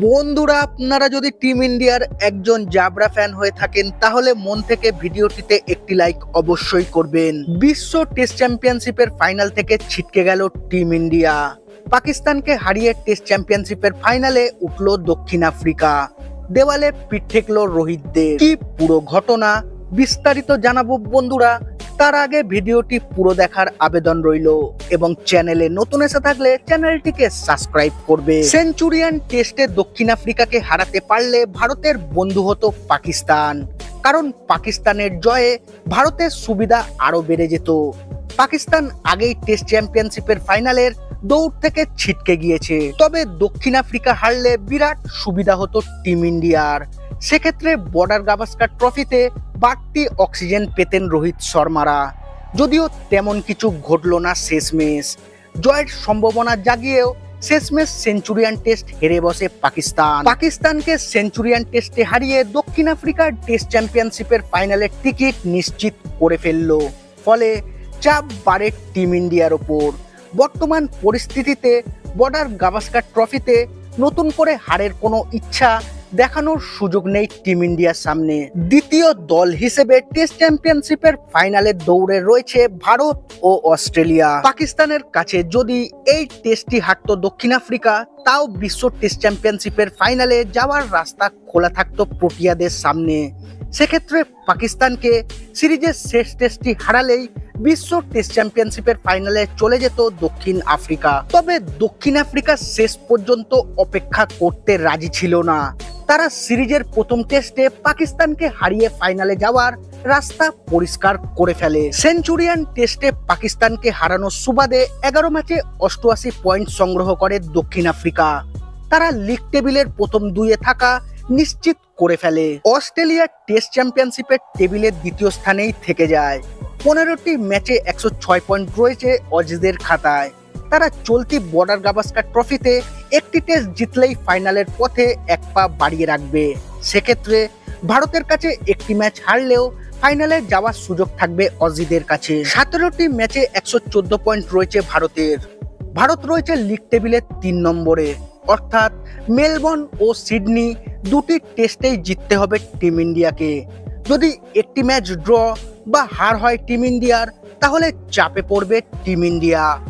বন্ধুরা, আপনারা যদি টিম ইন্ডিয়ার একজন জাবরা ফ্যান হয়ে থাকেন তাহলে মন থেকে ভিডিওটিতে একটি লাইক অবশ্যই করবেন। বিশ্ব টেস্ট চ্যাম্পিয়নশিপের ফাইনাল থেকে ছিটকে গেল টিম ইন্ডিয়া। পাকিস্তানকে হারিয়ে টেস্ট চ্যাম্পিয়নশিপের ফাইনালে উঠল দক্ষিণ আফ্রিকা। দেওয়ালে পিঠ ঠেকল রোহিতদের। কি পুরো ঘটনা বিস্তারিত জানাবো বন্ধুরা। তার আগে ভিডিওটি পুরো দেখার আবেদন রইল এবং চ্যানেলে নতুন এসে থাকলে চ্যানেলটিকে সাবস্ক্রাইব করবে। সেঞ্চুরিয়ান টেস্টে দক্ষিণ আফ্রিকাকে হারাতে পারলে ভারতের বন্ধু হতো পাকিস্তান, কারণ পাকিস্তানের জয়ে ভারতের সুবিধা আরো বেড়ে যেত। পাকিস্তান আগেই টেস্ট চ্যাম্পিয়নশিপের ফাইনালের দৌড় থেকে ছিটকে গিয়েছে, তবে দক্ষিণ আফ্রিকা হারলে বিরাট সুবিধা হতো টিম ইন্ডিয়ার। সেক্ষেত্রে বর্ডার গাভাস্কার ট্রফিতে বাড়তি অক্সিজেন পেতেন রোহিত শর্মারা। যদিও তেমন কিছু ঘটল না শেষমেশ। জয়ের সম্ভাবনা জাগিয়েও শেষমেশ সেঞ্চুরিয়ান টেস্ট হেরে বসে পাকিস্তানকে সেঞ্চুরিয়ান টেস্টে হারিয়ে দক্ষিণ আফ্রিকার টেস্ট চ্যাম্পিয়নশিপের ফাইনালের টিকিট নিশ্চিত করে ফেলল। ফলে চাপ বাড়ে টিম ইন্ডিয়ার ওপর। বর্তমান পরিস্থিতিতে বর্ডার গাভাস্কার ট্রফিতে নতুন করে হারের কোনো ইচ্ছা দেখানোর সুযোগ নেই টিম ইন্ডিয়ার সামনে। দ্বিতীয় দল হিসেবে টেস্ট চ্যাম্পিয়নশিপের ফাইনালের দৌড়ে রয়েছে ভারত ও অস্ট্রেলিয়া। পাকিস্তানের কাছে যদি এই টেস্টটি হারতো দক্ষিণ আফ্রিকা, তাও বিশ্ব টেস্ট চ্যাম্পিয়নশিপের ফাইনালে যাওয়ার রাস্তা খোলা থাকতো প্রোটিয়াদের সামনে। সেক্ষেত্রে পাকিস্তানকে সিরিজের শেষ টেস্টটি হারালেই বিশ্ব টেস্ট চ্যাম্পিয়নশিপের ফাইনালে চলে যেত দক্ষিণ আফ্রিকা। তবে দক্ষিণ আফ্রিকা শেষ পর্যন্ত অপেক্ষা করতে রাজি ছিল না। তারা সিরিজের প্রথম টেস্টে পাকিস্তানকে হারিয়ে ফাইনালে যাওয়ার রাস্তা পরিষ্কার করে ফেলে। সেঞ্চুরিয়ান টেস্টে পাকিস্তানকে হারানোর সুবাদে 11 ম্যাচে 88 পয়েন্ট সংগ্রহ করে দক্ষিণ আফ্রিকা। তারা লিগ টেবিলের প্রথম দুইয়ে থাকা নিশ্চিত করে ফেলে। অস্ট্রেলিয়া টেস্ট চ্যাম্পিয়নশিপের টেবিলের দ্বিতীয় স্থানেই থেকে যায়। 15টি ম্যাচে 106 পয়েন্ট রয়েছে অজিদের খাতায়। তারা চলতি বর্ডার গাভাস্কার ট্রফিতে একটি টেস্ট জিতলেই ফাইনালের পথে এক পা বাড়িয়ে রাখবে। সেক্ষেত্রে ভারতের কাছে একটি ম্যাচ হারলেও ফাইনালে যাওয়ার সুযোগ থাকবে অজিদের কাছে। 17টি ম্যাচে 114 পয়েন্ট রয়েছে ভারতের। ভারত রয়েছে লিগ টেবিলের 3 নম্বরে, অর্থাৎ মেলবোর্ন ও সিডনি দুটি টেস্টেই জিততে হবে টিম ইন্ডিয়াকে। যদি একটি ম্যাচ ড্র বা হার হয় টিম ইন্ডিয়ার, তাহলে চাপে পড়বে টিম ইন্ডিয়া।